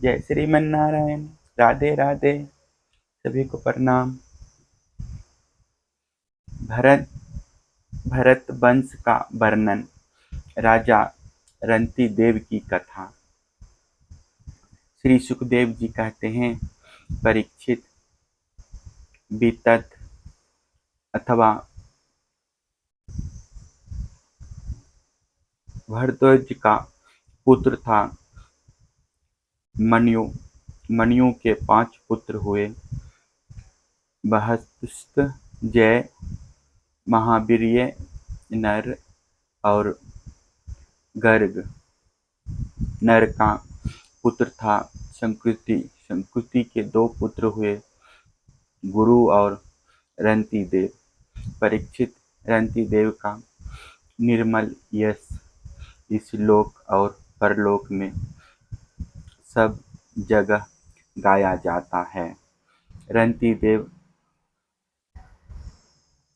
जय श्रीमन नारायण। राधे राधे। सभी को प्रणाम। भरत भरत वंश का वर्णन। राजा रंती देव की कथा। श्री सुखदेव जी कहते हैं, परीक्षित बीतत अथवा भरद्वाज का पुत्र था। मनियों के 5 पुत्र हुए। बहस्त, जय, महावीर्य, नर और गर्ग। नर का पुत्र था संकृति के 2 पुत्र हुए, गुरु और रंती देव। परीक्षित रंती देव का निर्मल यश इस लोक और परलोक में सब जगह गाया जाता है। रंती देव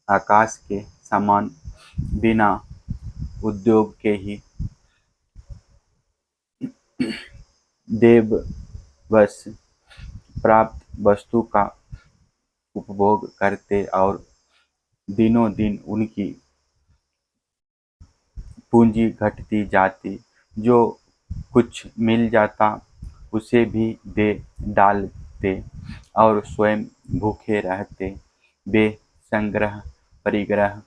आकाश के समान बिना उद्योग के ही देववश प्राप्त वस्तु का उपभोग करते और दिनों दिन उनकी पूंजी घटती जाती। जो कुछ मिल जाता उसे भी दे डालते और स्वयं भूखे रहते। वे संग्रह परिग्रह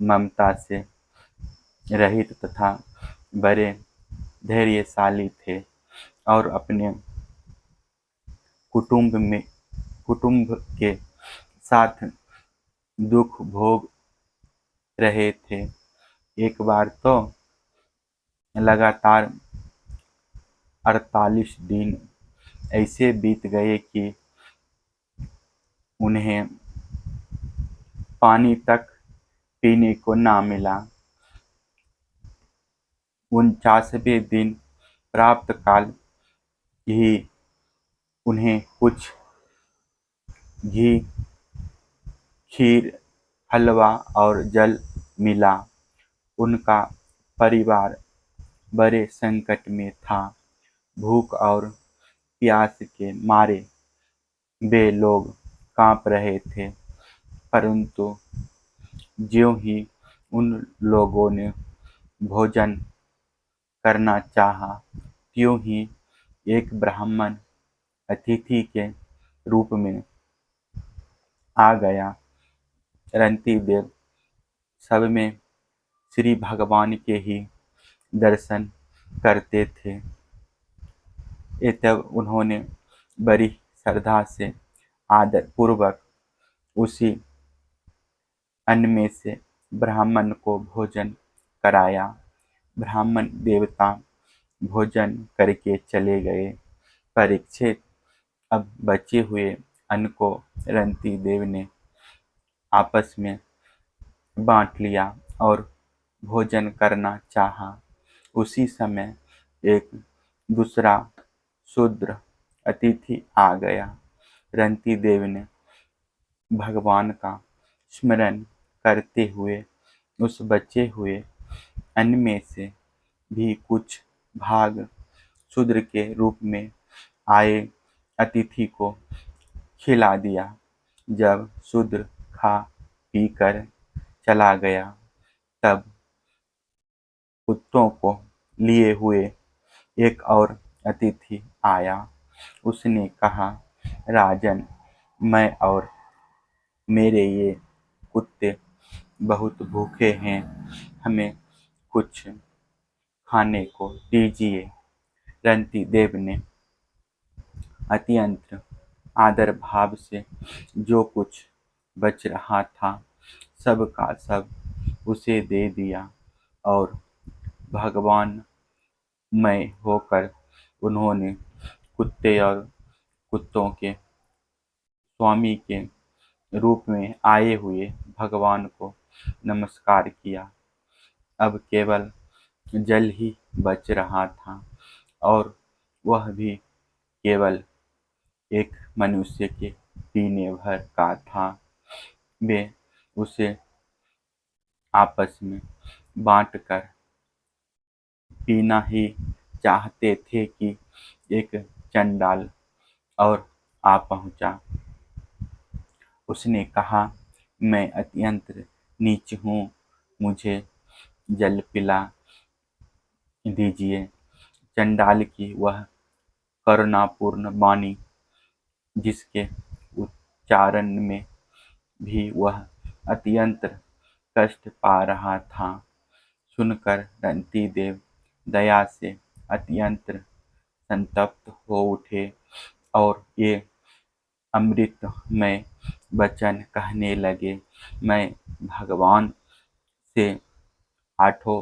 ममता से रहित तथा बड़े धैर्यशाली थे और अपने कुटुंब के साथ दुख भोग रहे थे। एक बार तो लगातार 48 दिन ऐसे बीत गए कि उन्हें पानी तक पीने को ना मिला। 49वें दिन प्रातःकाल ही उन्हें कुछ घी, खीर, हलवा और जल मिला। उनका परिवार बड़े संकट में था। भूख और प्यास के मारे वे लोग कांप रहे थे। परंतु ज्यों ही उन लोगों ने भोजन करना चाहा, त्यों ही एक ब्राह्मण अतिथि के रूप में आ गया। रंती देव सब में श्री भगवान के ही दर्शन करते थे। तब उन्होंने बड़ी श्रद्धा से आदर पूर्वक उसी अन्न में से ब्राह्मण को भोजन कराया। ब्राह्मण देवता भोजन करके चले गए। परीक्षित अब बचे हुए अन्न को रंती देव ने आपस में बांट लिया और भोजन करना चाहा। उसी समय एक दूसरा शूद्र अतिथि आ गया। रंती देव ने भगवान का स्मरण करते हुए उस बचे हुए अन्न में से भी कुछ भाग शूद्र के रूप में आए अतिथि को खिला दिया। जब शूद्र खा पी कर चला गया, तब कुत्तों को लिए हुए एक और अतिथि आया। उसने कहा, राजन, मैं और मेरे ये कुत्ते बहुत भूखे हैं, हमें कुछ खाने को दीजिए। रंती देव ने अत्यंत आदर भाव से जो कुछ बच रहा था सब का सब उसे दे दिया और भगवान मय होकर उन्होंने कुत्ते और कुत्तों के स्वामी के रूप में आए हुए भगवान को नमस्कार किया। अब केवल जल ही बच रहा था और वह भी केवल एक मनुष्य के पीने भर का था। वे उसे आपस में बांटकर पीना ही चाहते थे कि एक चंडाल और आ पहुंचा। उसने कहा, मैं अत्यंत नीच हूँ, मुझे जल पिला दीजिए। चंडाल की वह करुणापूर्ण वाणी, जिसके उच्चारण में भी वह अत्यंत कष्ट पा रहा था, सुनकर रंतीदेव दया से अत्यंत संतप्त हो उठे और ये अमृतमय वचन कहने लगे, मैं भगवान से आठों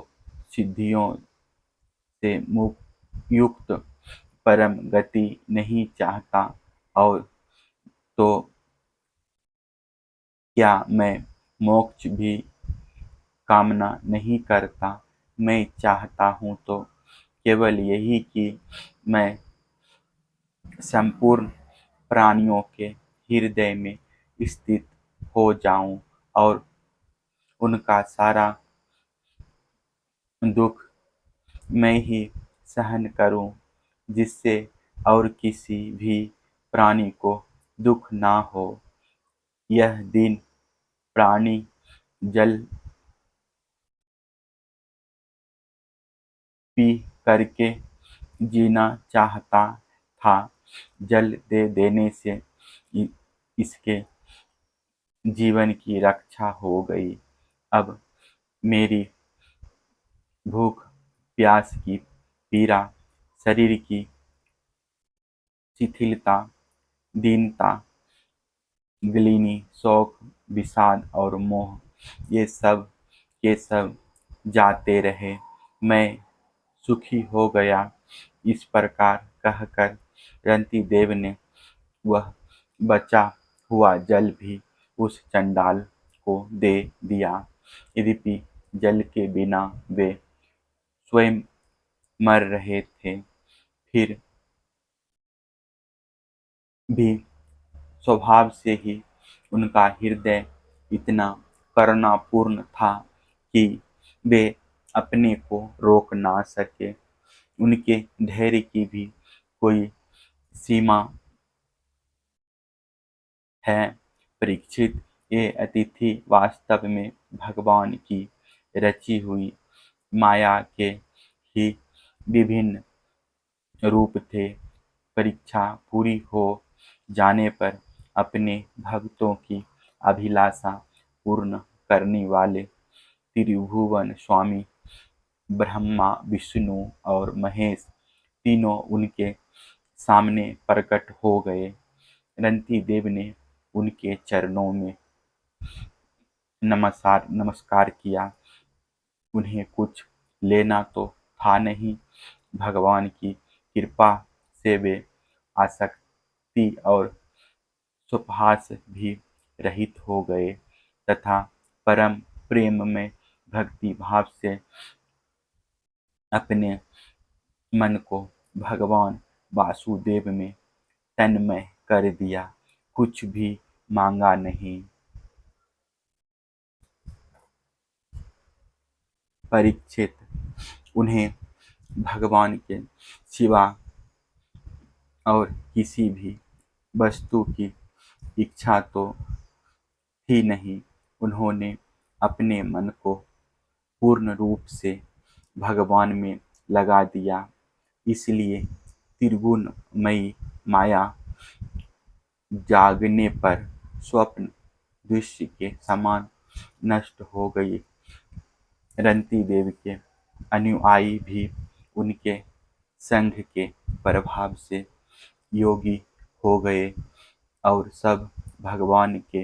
सिद्धियों से युक्त परम गति नहीं चाहता, और तो क्या मैं मोक्ष भी कामना नहीं करता। मैं चाहता हूँ तो केवल यही कि मैं संपूर्ण प्राणियों के हृदय में स्थित हो जाऊं और उनका सारा दुख मैं ही सहन करूं, जिससे और किसी भी प्राणी को दुख ना हो। यह दिन प्राणी जल पी करके जीना चाहता था, जल दे देने से इसके जीवन की रक्षा हो गई। अब मेरी भूख प्यास की पीड़ा, शरीर की शिथिलता, दीनता, ग्लानि, शोक, विषाद और मोह, ये सब के सब जाते रहे। मैं सुखी हो गया। इस प्रकार कहकर रंतीदेव ने वह बचा हुआ जल भी उस चंडाल को दे दिया। यद्यपि जल के बिना वे स्वयं मर रहे थे, फिर भी स्वभाव से ही उनका हृदय इतना करुणापूर्ण था कि वे अपने को रोक ना सके। उनके धैर्य की भी कोई सीमा है। परीक्षित, ये अतिथि वास्तव में भगवान की रची हुई माया के ही विभिन्न रूप थे। परीक्षा पूरी हो जाने पर अपने भक्तों की अभिलाषा पूर्ण करने वाले त्रिभुवन स्वामी ब्रह्मा, विष्णु और महेश तीनों उनके सामने प्रकट हो गए। रंतीदेव ने उनके चरणों में नमस्कार किया। उन्हें कुछ लेना तो था नहीं। भगवान की कृपा से वे आसक्ति और सुपहास भी रहित हो गए तथा परम प्रेम में भक्ति भाव से अपने मन को भगवान वासुदेव में तन्मय कर दिया। कुछ भी मांगा नहीं। परीक्षित, उन्हें भगवान के सिवा और किसी भी वस्तु की इच्छा तो थी नहीं। उन्होंने अपने मन को पूर्ण रूप से भगवान में लगा दिया, इसलिए त्रिगुणमयी माया जागने पर स्वप्न दृश्य के समान नष्ट हो गई। रंतीदेव के अनुयायी भी उनके संघ के प्रभाव से योगी हो गए और सब भगवान के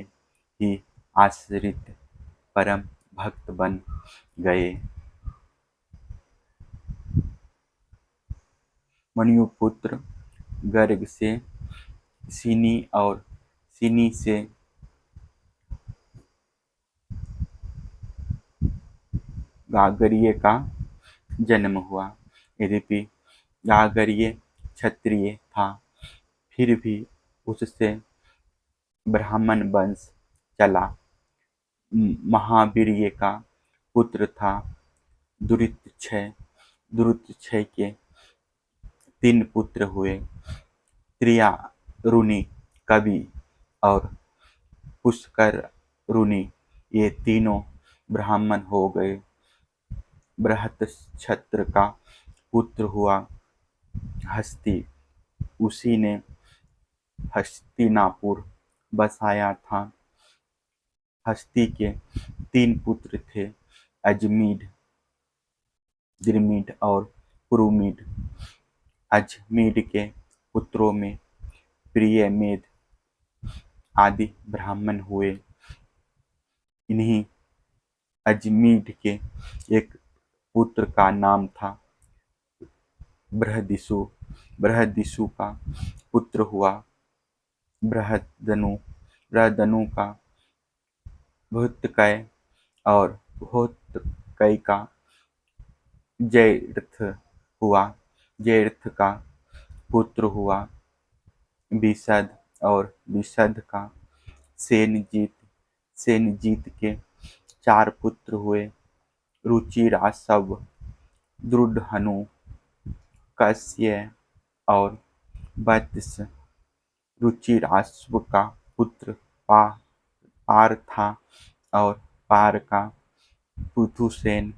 ही आश्रित परम भक्त बन गए। मनुपुत्र गर्ग से सिनी और सिनी से गागरीय का जन्म हुआ। यद्यपि गागरीय क्षत्रिय था, फिर भी उससे ब्राह्मण वंश चला। महावीर्य का पुत्र था दुरितक्षय। दुरितक्षय के तीन पुत्र हुए, त्रियारुणी, कवि और पुष्करुणी। ये तीनों ब्राह्मण हो गए। बृहत्क्षत्र का पुत्र हुआ हस्ती, उसी ने हस्तिनापुर बसाया था। हस्ती के तीन पुत्र थे, अजमीड, दिरमीड और पुरुमीड। अजमीड के पुत्रों में प्रियमेद आदि ब्राह्मण हुए। इन्हीं अजमीड के एक पुत्र का नाम था बृहदिषु। बृहदिषु का पुत्र हुआ बृहदनु। बृहदनु का भूतकय और भूतकय का जयद्रथ हुआ। जयद्रथ का पुत्र हुआ विशद और विशद का सेनजीत। सेनजीत के चार पुत्र हुए, रुचिराशव, द्रुढ़हनु, कस्य और वत्स। रुचिराशव का पुत्र पार था और पार का पृथुसेन।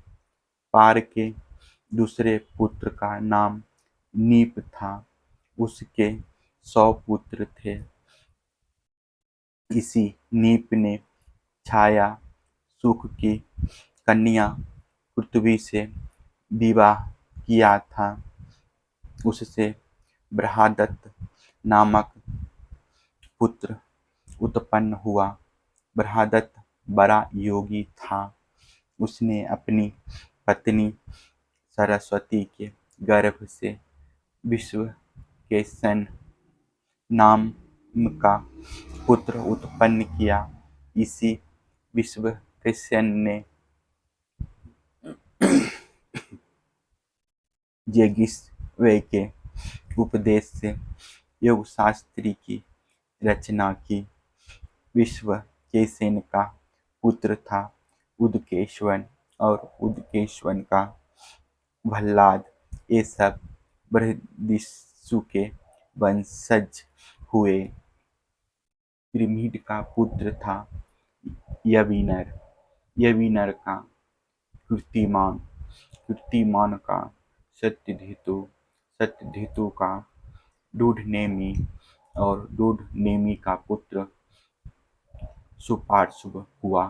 पार के दूसरे पुत्र का नाम नीप था। उसके 100 पुत्र थे। इसी नीप ने छाया सुख की कन्या पृथ्वी से विवाह किया था। उससे बृहदत्त नामक पुत्र उत्पन्न हुआ। बृहदत्त बड़ा योगी था। उसने अपनी पत्नी सरस्वती के गर्भ से विश्वकेशन नाम का पुत्र उत्पन्न किया। इसी विश्वकेशन ने जेगिस्वे के उपदेश से योग शास्त्री की रचना की। विश्वकेशन का पुत्र था उदकेश्वन और उदकेश्वन का भल्लाद। ये सब बृहदिषु के वंशज हुए। त्रिमीड का पुत्र था यविनर। यविनर का कीर्तिमान। कीर्तिमान का सत्यधितु। सत्यधितु का दूढ़नेमी और दूढ़नेमी का पुत्र सुपार्श्व हुआ।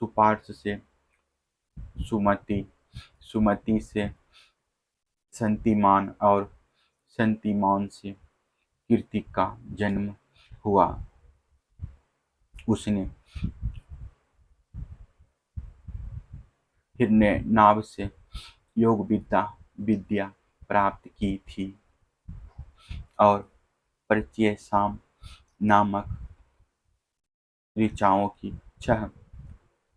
सुपार्श्व से सुमति, सुमति से संतिमान और संतिमान से कीर्ति का जन्म हुआ। उसने हिरण्यनाभ से योग विद्या प्राप्त की थी और परिचय शाम नामक ऋचाओं की 6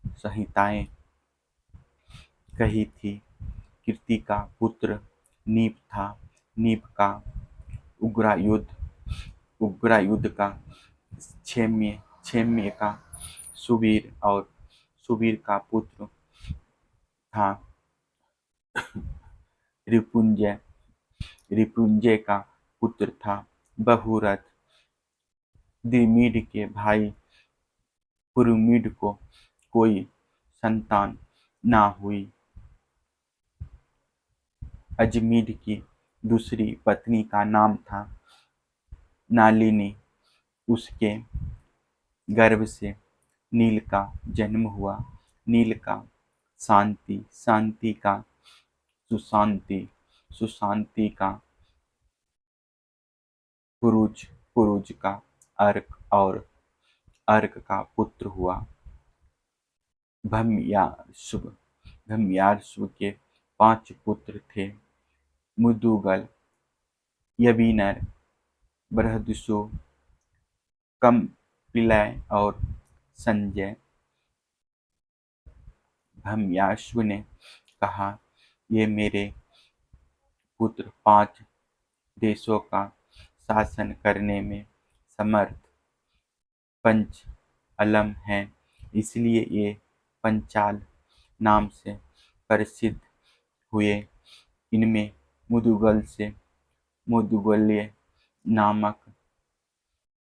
संहिताएं कही थी। कीर्ति का पुत्र नीप था। नीप का उग्रायुध, उग्रायुध का क्षेम्य, क्षेम्य का सुवीर और सुवीर का पुत्र था रिपुंजय। रिपुंजय का पुत्र था बहुरथ। द्विमीड के भाई पुरुमीड को कोई संतान ना हुई। अजमीड की दूसरी पत्नी का नाम था नालिनी। उसके गर्भ से नील का जन्म हुआ। नील का शांति, शांति का सुशांति, सुशांति का पुरुज, पुरुज का अर्क और अर्क का पुत्र हुआ भम्याशुभ। भम्याशुभ के 5 पुत्र थे, मुदुगल, यविनर, बृहदिषु, कपिलय और संजय। भम्याशु ने कहा, ये मेरे पुत्र 5 देशों का शासन करने में समर्थ पंच अलम हैं, इसलिए ये पंचाल नाम से प्रसिद्ध हुए। इनमें मुदुगल से मुदगल्य नामक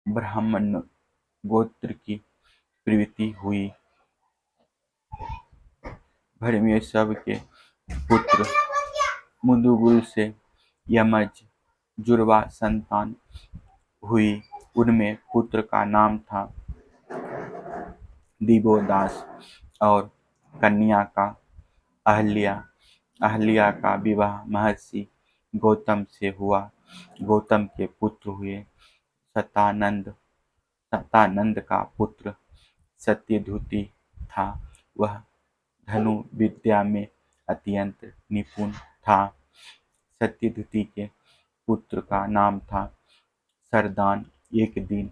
ब्राह्मण गोत्र की प्रवृत्ति हुई। भरमेश्वर के पुत्र मुदुगल से यमज जुड़वा संतान हुई। उनमें पुत्र का नाम था दिवोदास और कन्या का अहल्या। अहल्या का विवाह महर्षि गौतम से हुआ। गौतम के पुत्र हुए सतानंद। सतानंद का पुत्र सत्यधुति था। वह धनु विद्या में अत्यंत निपुण था। सत्यधुति के पुत्र का नाम था सरदान। एक दिन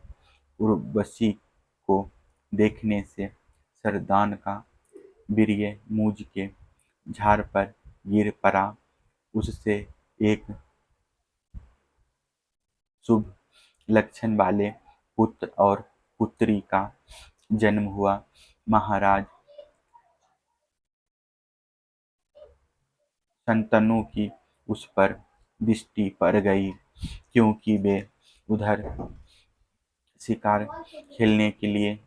उर्वशी को देखने से सरदान का वीर्य मूज के झाड़ पर गिर पड़ा। उससे एक शुभ लक्षण वाले पुत्र और पुत्री का जन्म हुआ। महाराज शंतनु की उस पर दृष्टि पड़ गई, क्योंकि वे उधर शिकार खेलने के लिए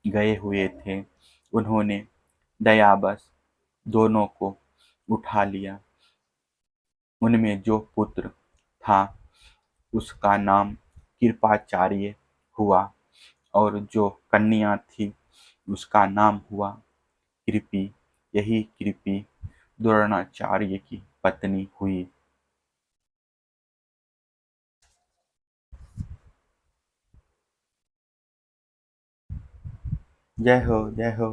गए हुए थे। उन्होंने दयावश दोनों को उठा लिया। उनमें जो पुत्र था उसका नाम कृपाचार्य हुआ और जो कन्या थी उसका नाम हुआ कृपि। यही कृपि द्रोणाचार्य की पत्नी हुई। जय हो जय हो।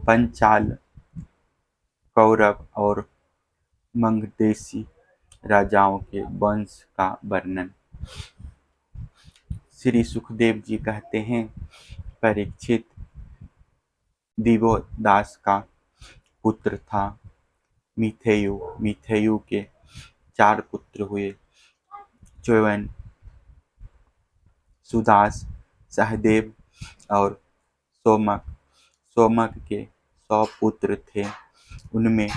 पंचाल कौरव और मंगदेशी राजाओं के वंश का वर्णन। श्री सुखदेव जी कहते हैं, परीक्षित दिवोदास का पुत्र था मिथेयु। मिथेयु के 4 पुत्र हुए, च्यवन, सुदास, सहदेव और सोमक। सोमक के 100 पुत्र थे। उनमें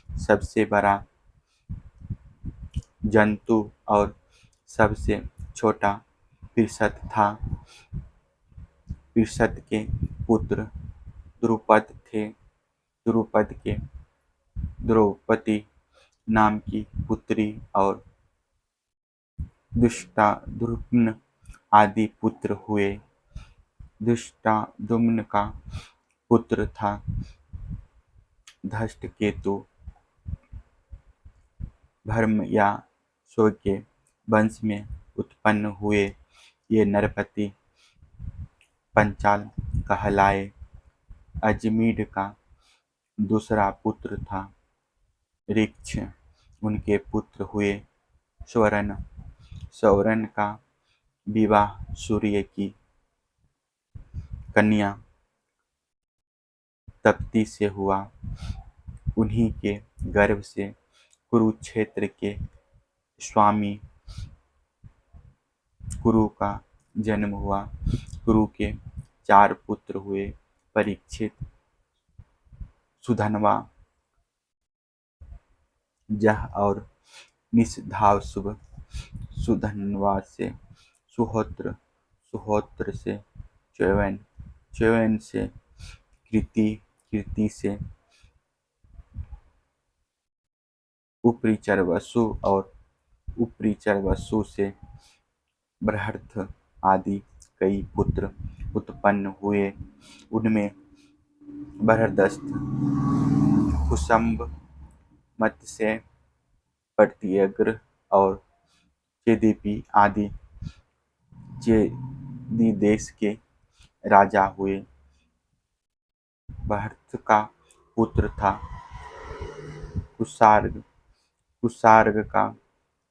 सबसे बड़ा जंतु और सबसे छोटा पृषत था। पृषत के पुत्र द्रुपद थे। द्रुपद के द्रौपदी नाम की पुत्री और दुष्टाद्युम्न आदि पुत्र हुए। दुष्टाद्युम्न का पुत्र था धष्टकेतु। भर्मयासुर के वंश में उत्पन्न हुए ये नरपति पंचाल कहलाए। अजमीढ़ का दूसरा पुत्र था ऋक्ष। उनके पुत्र हुए स्वर्ण। स्वर्ण का विवाह सूर्य की कन्या तप्ती से हुआ। उन्हीं के गर्भ से कुरुक्षेत्र के स्वामी कुरु का जन्म हुआ। कुरु के 4 पुत्र हुए, परीक्षित, सुधनवा, जह और निषधावसुब। सुधनवा से सुहोत्र, सुहोत्र से च्यवन, च्यवन से कृति, कृति से उपरिचरवसु और उपरिचरवसु से बृहर्थ आदि कई पुत्र उत्पन्न हुए। उनमें बृहदस्थ, कुशंब, मत्स्य, प्रत्यग्र और चेदिपी आदि चेदी देश के राजा हुए। बृहर्थ का पुत्र था कुशार्ग। कुशार्ग का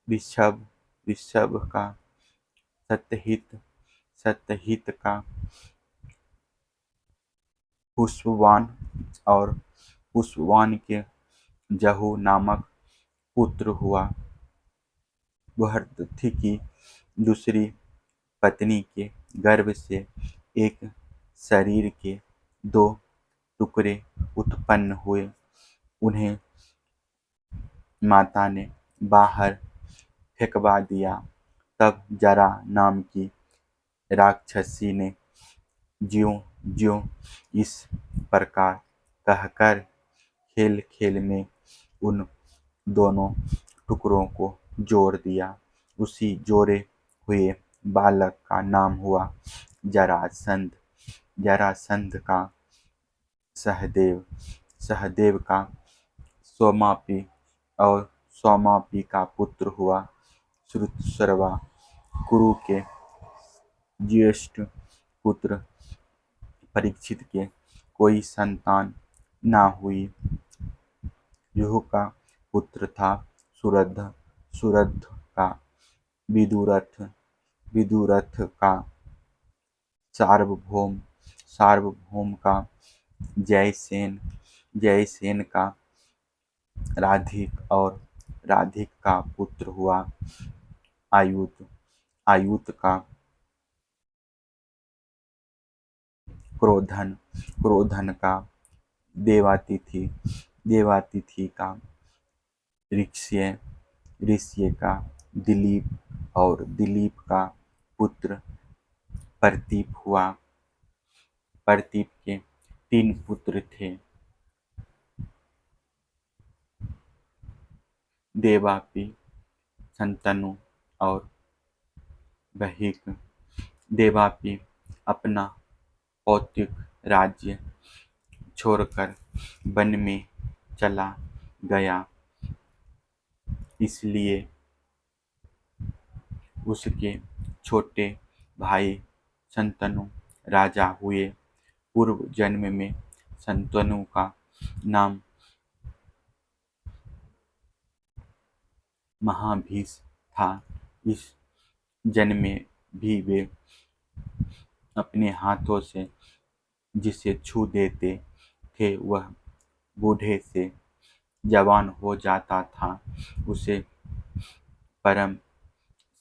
ऋषभ, ऋषभ का सतहित, सतहित का पुष्पवान और पुष्पवान के जहु नामक पुत्र हुआ। बृहदस्थि की दूसरी पत्नी के गर्भ से एक शरीर के 2 टुकड़े उत्पन्न हुए। उन्हें माता ने बाहर फेंकवा दिया। तब जरा नाम की राक्षसी ने ज्यों ज्यों इस प्रकार कहकर खेल खेल में उन दोनों टुकड़ों को जोड़ दिया। उसी जोड़े हुए बालक का नाम हुआ जरासंध। जरासंध का सहदेव, सहदेव का सोमापी, और सोमापी का पुत्र हुआ श्रुतशर्वा। कुरु के ज्येष्ठ पुत्र परीक्षित के कोई संतान न हुई। युह का पुत्र था सुरथ, सुरथ का विदुरथ, विदुरथ का सार्वभौम, सार्वभौम का जयसेन, जयसेन का राधिक, और राधिक का पुत्र हुआ आयुत, आयुत का क्रोधन, क्रोधन का देवातिथि, देवातिथि का ऋष्य, ऋष्य का दिलीप, और दिलीप का पुत्र प्रतीप हुआ। प्रतीप के 3 पुत्र थे, देवापी, शंतनु और बहिक। देवापी अपना पौत्रिक राज्य छोड़कर वन में चला गया, इसलिए उसके छोटे भाई शंतनु राजा हुए। पूर्व जन्म में शंतनु का नाम महाभीष था। इस जन्म में भी वे अपने हाथों से जिसे छू देते थे वह बूढ़े से जवान हो जाता था। उसे परम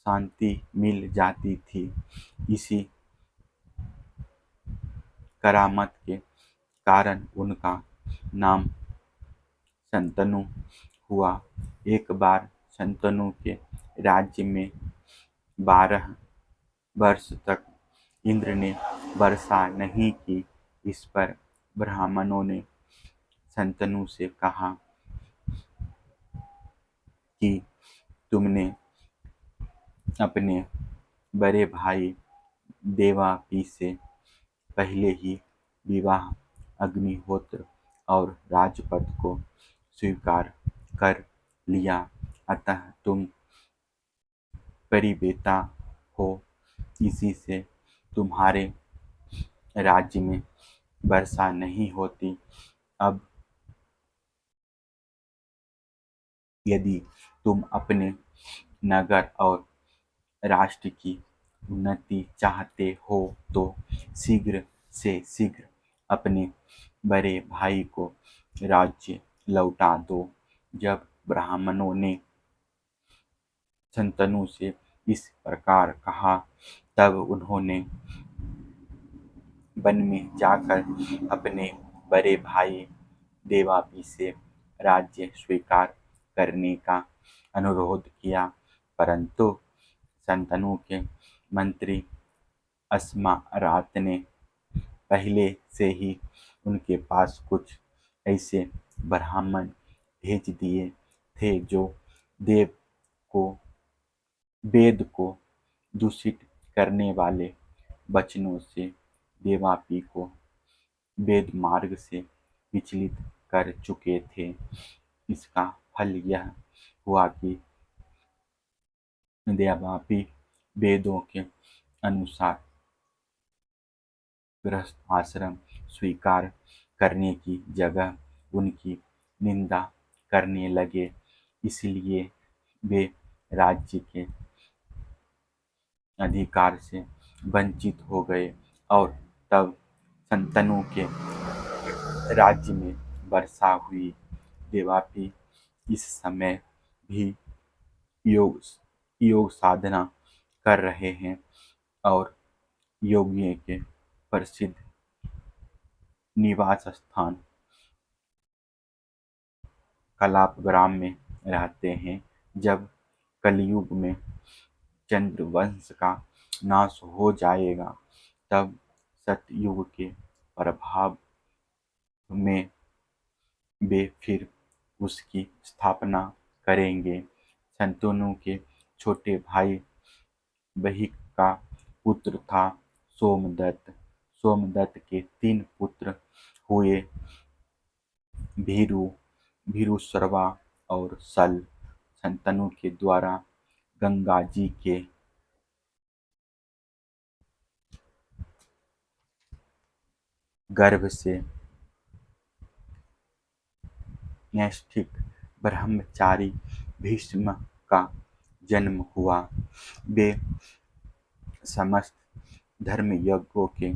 शांति मिल जाती थी। इसी करामत के कारण उनका नाम शंतनु हुआ। एक बार शंतनु के राज्य में 12 वर्ष तक इंद्र ने वर्षा नहीं की। इस पर ब्राह्मणों ने शंतनु से कहा कि तुमने अपने बड़े भाई देवापी से पहले ही विवाह, अग्निहोत्र और राजपद को स्वीकार कर लिया, अतः तुम परिवेता हो। इसी से तुम्हारे राज्य में वर्षा नहीं होती। अब यदि तुम अपने नगर और राष्ट्र की उन्नति चाहते हो तो शीघ्र से शीघ्र अपने बड़े भाई को राज्य लौटा दो। जब ब्राह्मणों ने शंतनु से इस प्रकार कहा तब उन्होंने वन में जाकर अपने बड़े भाई देवापी से राज्य स्वीकार करने का अनुरोध किया, परंतु शंतनु के मंत्री अस्मारात ने पहले से ही उनके पास कुछ ऐसे ब्राह्मण भेज दिए थे जो देव को वेद को दूषित करने वाले वचनों से देवापी को वेद मार्ग से विचलित कर चुके थे। इसका फल यह हुआ कि देवापी वेदों के अनुसार गृहस्थ आश्रम स्वीकार करने की जगह उनकी निंदा करने लगे, इसलिए वे राज्य के अधिकार से वंचित हो गए। और तब शंतनु के राज्य में वर्षा हुई। देवापी इस समय भी योग योग साधना कर रहे हैं और योगियों के प्रसिद्ध निवास स्थान कलापग्राम में रहते हैं। जब कलयुग में चंद्रवंश का नाश हो जाएगा, तब सतयुग के प्रभाव में वे फिर उसकी स्थापना करेंगे। शंतनु के छोटे भाई वहिक का पुत्र था सोमदत्त। सोमदत्त के 3 पुत्र हुए, भीरु, भीरुशर्वा और सल। शंतनु के द्वारा गंगा जी के गर्भ से नैष्ठिक ब्रह्मचारी भीष्म का जन्म हुआ। वे समस्त धर्मयज्ञों के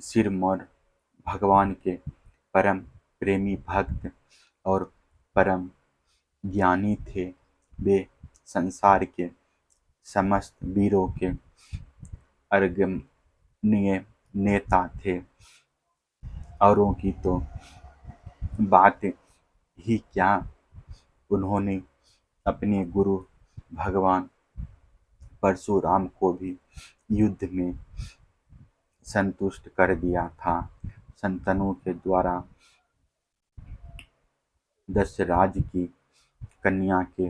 सिरमौर, भगवान के परम प्रेमी भक्त और परम ज्ञानी थे। वे संसार के समस्त वीरों के अग्रणीय नेता थे। औरों की तो बात ही क्या, उन्होंने अपने गुरु भगवान परशुराम को भी युद्ध में संतुष्ट कर दिया था। शंतनु के द्वारा दशराज की कन्या के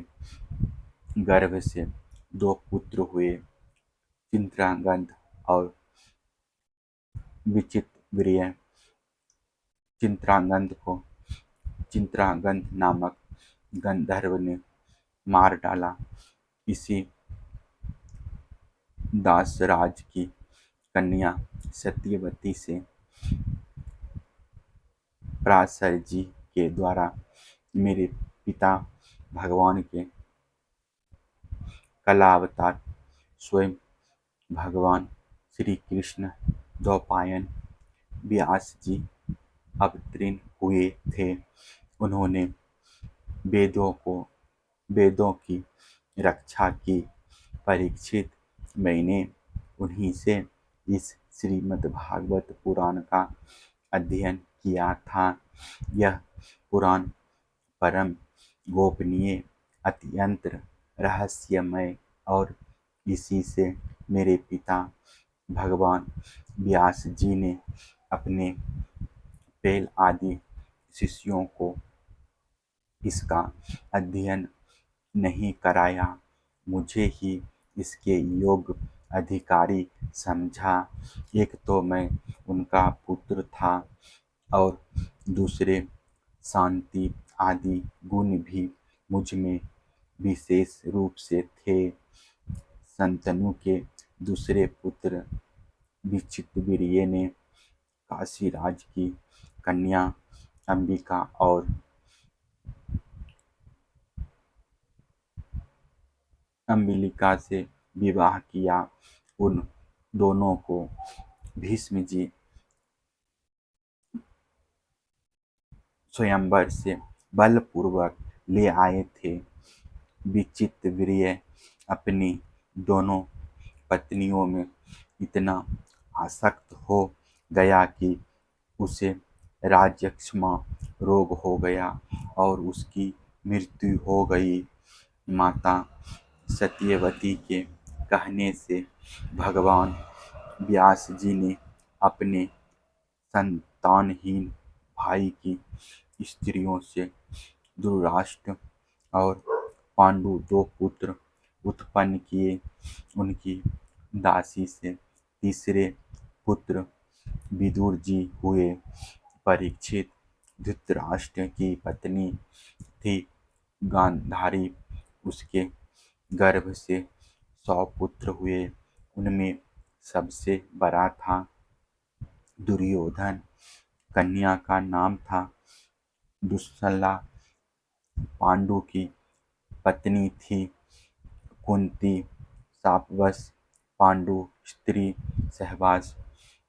गर्भ से 2 पुत्र हुए, चित्रांगद और विचित्रवीर्य। चित्रांगद को चित्रांगद नामक गंधर्व ने मार डाला। इसी दासराज की कन्या सत्यवती से पराशर जी के द्वारा मेरे पिता भगवान के कलावतार स्वयं भगवान श्री कृष्ण द्वैपायन व्यास जी अवतीर्ण हुए थे। उन्होंने वेदों की रक्षा की। परीक्षित, मैंने उन्हीं से इस श्रीमद्भागवत पुराण का अध्ययन किया था। यह पुराण परम गोपनीय, अत्यंत रहस्यमय और इसी से मेरे पिता भगवान व्यास जी ने अपने पेल आदि शिष्यों को इसका अध्ययन नहीं कराया, मुझे ही इसके योग्य अधिकारी समझा। एक तो मैं उनका पुत्र था और दूसरे शांति आदि गुण भी मुझ में विशेष रूप से थे। शंतनु के दूसरे पुत्र विचित्रवीर्य ने काशीराज की कन्या अंबिका और अंबिलिका से विवाह किया। उन दोनों को भीष्म जी स्वयंवर से बलपूर्वक ले आए थे। विचित्रवीर्य अपनी दोनों पत्नियों में इतना आसक्त हो गया कि उसे राजयक्ष्मा रोग हो गया और उसकी मृत्यु हो गई। माता सत्यवती के कहने से भगवान व्यास जी ने अपने संतानहीन भाई की स्त्रियों से धृतराष्ट्र और पांडु 2 पुत्र उत्पन्न किए। उनकी दासी से तीसरे पुत्र विदुर जी हुए। परीक्षित, धृतराष्ट्र की पत्नी थी गांधारी, उसके गर्भ से 100 पुत्र हुए। उनमें सबसे बड़ा था दुर्योधन। कन्या का नाम था दुःशला। पांडु की पत्नी थी कुंती। शापवश पांडु स्त्री सहवास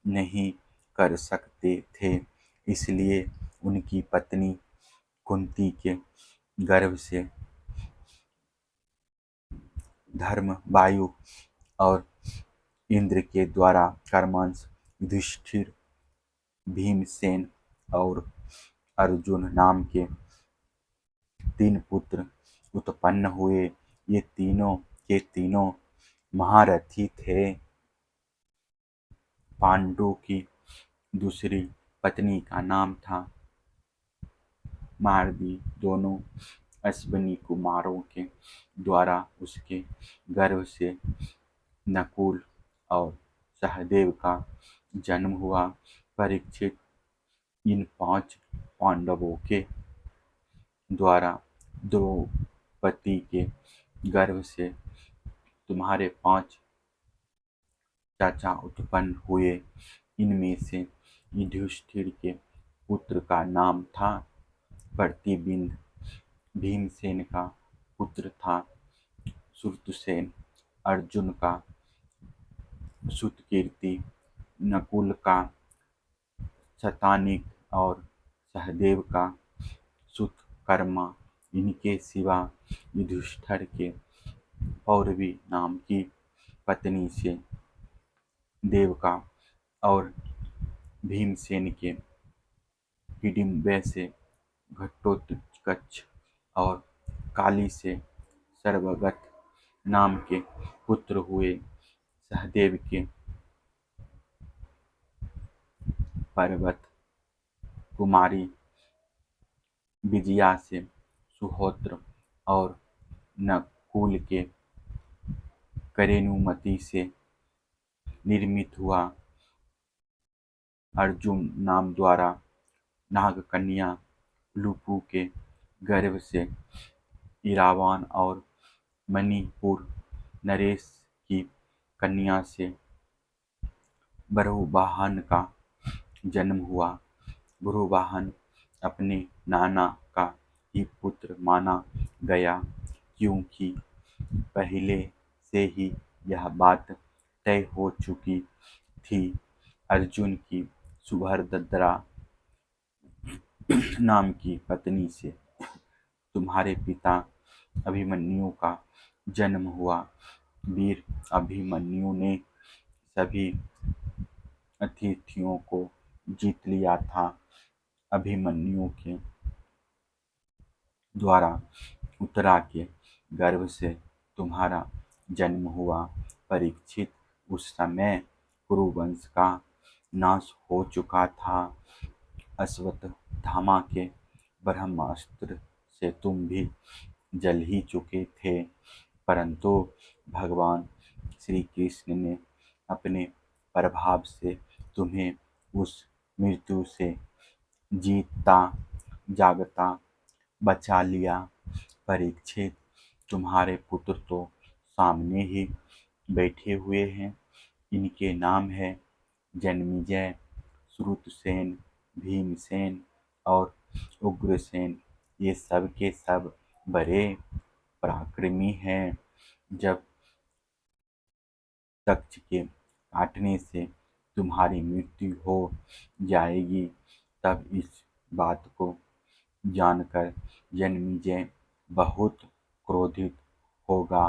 नहीं कर सकते थे, इसलिए उनकी पत्नी कुंती के गर्भ से धर्म, वायु और इंद्र के द्वारा कर्मश युधिष्ठिर, भीमसेन और अर्जुन नाम के तीन पुत्र उत्पन्न हुए। ये तीनों के तीनों महारथी थे। पांडु की दूसरी पत्नी का नाम था मारदी। दोनों अश्विनी कुमारों के द्वारा उसके गर्भ से नकुल और सहदेव का जन्म हुआ। परीक्षित, इन 5 पांडवों के द्वारा द्रौपदी के गर्भ से तुम्हारे 5 चाचा उत्पन्न हुए। इनमें से युधिष्ठिर के पुत्र का नाम था प्रतिबिंब। भीमसेन का पुत्र था श्रुतसेन। अर्जुन का श्रुतकीर्ति, नकुल का शतानीक और सहदेव का श्रुतकर्मा। इनके सिवा युधिष्ठिर के पौरवी नाम की पत्नी से देवका और भीमसेन के हिडिंबे से घटोत्कच और काली से सर्वगत नाम के पुत्र हुए। सहदेव के पर्वत कुमारी विजया से सुहोत्र और नकुल के करेनुमति से निर्मित हुआ। अर्जुन नाम द्वारा नागकन्या लुपु के गर्भ से इरावान और मणिपुर नरेश की कन्या से बभ्रुवाहन का जन्म हुआ। बभ्रुवाहन अपने नाना का ही पुत्र माना गया, क्योंकि पहले से ही यह बात तय हो चुकी थी। अर्जुन की सुभद्रा नाम की पत्नी से तुम्हारे पिता अभिमन्यु का जन्म हुआ। वीर अभिमन्यु ने सभी अतिथियों को जीत लिया था। अभिमन्यु के द्वारा उत्तरा के गर्भ से तुम्हारा जन्म हुआ। परीक्षित, उस समय कुरुवंश का नाश हो चुका था। अश्वत्थामा के ब्रह्मास्त्र से तुम भी जल ही चुके थे, परंतु भगवान श्री कृष्ण ने अपने प्रभाव से तुम्हें उस मृत्यु से जीता जागता बचा लिया। परीक्षित, तुम्हारे पुत्र तो सामने ही बैठे हुए हैं। इनके नाम है जन्मेजय, श्रुतसेन, भीमसेन और उग्रसेन। ये सब के सब बड़े पराक्रमी हैं। जब तक्ष के काटने से तुम्हारी मृत्यु हो जाएगी, तब इस बात को जानकर जन्मेजय बहुत क्रोधित होगा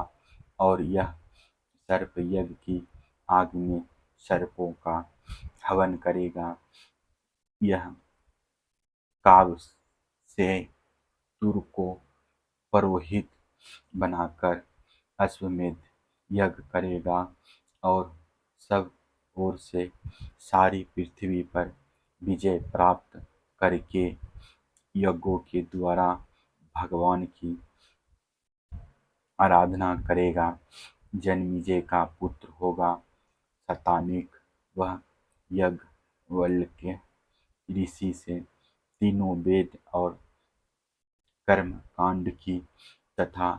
और यह सर्प यज्ञ की आग में सर्पों का हवन करेगा। यह काव्य से तुर को पुरोहित बनाकर अश्वमेध यज्ञ करेगा और सब ओर से सारी पृथ्वी पर विजय प्राप्त करके यज्ञों के द्वारा भगवान की आराधना करेगा। जन्मेजय का पुत्र होगा शतानीक। वह याज्ञवल्क्य ऋषि से तीनों वेद और कर्म कांड की तथा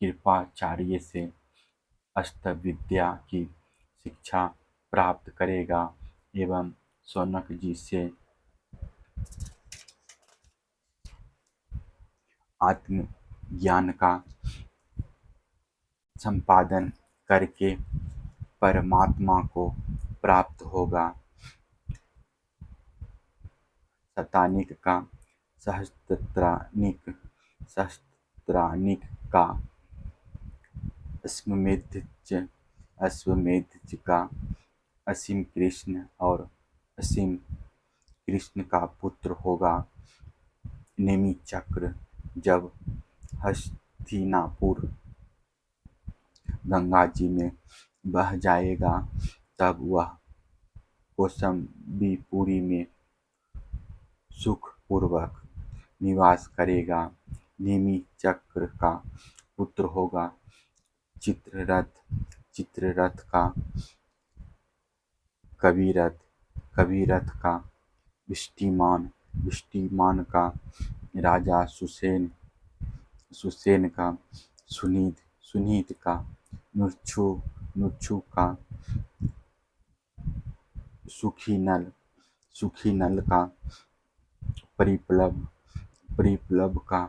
कृपाचार्य से अस्त्र विद्या की शिक्षा प्राप्त करेगा एवं शौनक जी से आत्मज्ञान का संपादन करके परमात्मा को प्राप्त होगा। शतानीक का सहस्त्रानीक, सहस्त्रानीक का अश्वमेध, अश्वमेध का असीम कृष्ण और असीम कृष्ण का पुत्र होगा नेमि चक्र। जब हस्तिनापुर गंगा जी में बह जाएगा, तब वह कौशाम्बीपुरी में सुखपूर्वक निवास करेगा। निमि चक्र का पुत्र होगा चित्ररथ, चित्ररथ का कविरथ, कविरथ का विष्टिमान, विष्टिमान का राजा सुसेन, सुसेन का सुनीत, सुनीत का नुच्छु, नुच्छु का सुखीनल, सुखीनल का परिप्लव, परिप्लव का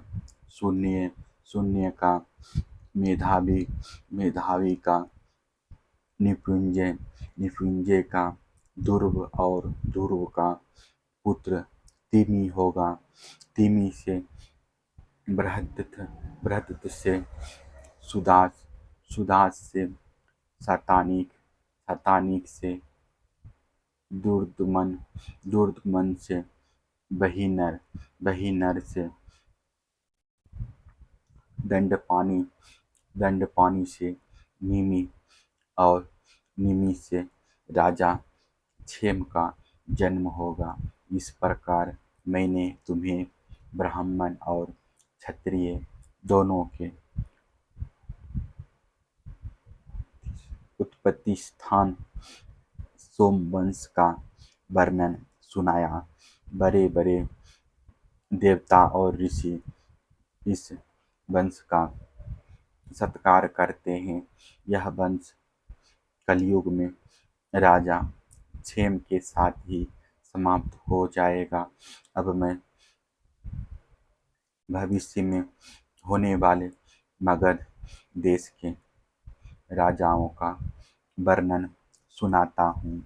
शून्य, शून्य का मेधावी, मेधावी का निपुंजय, निपुंजय का ध्रुव और ध्रुव का पुत्र तिमि होगा। तिमि से बृहदत्त, बृहदत्त से सुदास, सुदास से शतानीक, शतानीक से दुर्दमन, दुर्दमन से बहिनर, बहिनर से दंडपानी, दंडपानी से निमि और निमि से राजा क्षेम का जन्म होगा। इस प्रकार मैंने तुम्हें ब्राह्मण और क्षत्रिय दोनों के उत्पत्ति स्थान सोमवंश का वर्णन सुनाया। बड़े बड़े देवता और ऋषि इस वंश का सत्कार करते हैं। यह वंश कलयुग में राजा क्षेम के साथ ही समाप्त हो जाएगा। अब मैं भविष्य में होने वाले मगध देश के राजाओं का वर्णन सुनाता हूँ।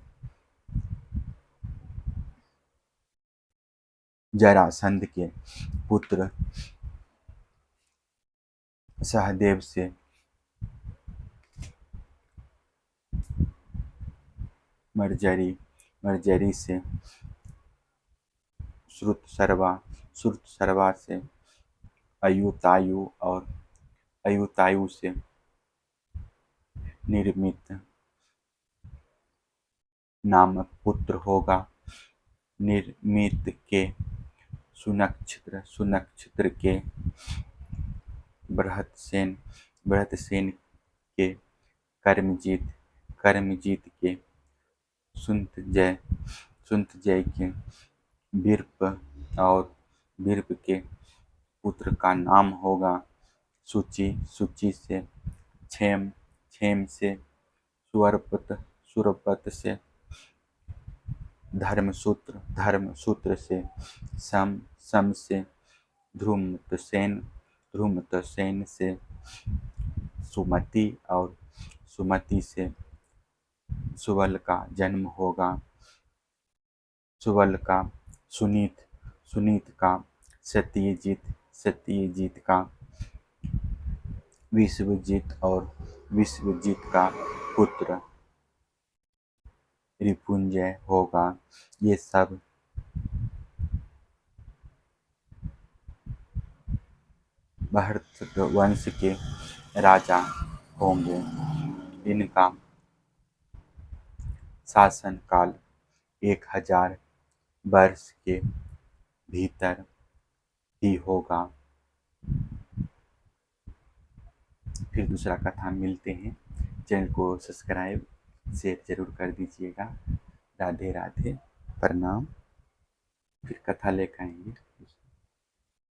जरासंध के पुत्र सहदेव से मर्जरी, मर्जरी से श्रुतशर्वा, श्रुतशर्वा से अयुतायु और अयुतायु से निर्मित नामक पुत्र होगा। निर्मित के सुनक्षत्र, सुनक्षत्र के बृहतसेन, बृहतसेन के कर्मजीत, कर्मजीत के सुंतजय, सुंतजय के विर्प और विर्प के पुत्र का नाम होगा सूची, सूची से क्षेम, क्षेम से सुरपत, सुरपत से धर्मसूत्र, धर्मसूत्र से सम, सम से ध्रुमतसेन, ध्रुमतसेन से सुमति और सुमति से सुबल का जन्म होगा। सुबल का सुनीत, सुनीत का सत्यजीत, सत्यजीत का विश्वजीत और विश्वजीत का पुत्र रिपुंजय होगा। ये सब भरत वंश के राजा होंगे। इनका शासन काल 1000 वर्ष के भीतर ही होगा। फिर दूसरा कथा मिलते हैं। चैनल को सब्सक्राइब शेयर जरूर कर दीजिएगा। राधे राधे, प्रणाम। फिर कथा लेकर आएंगे।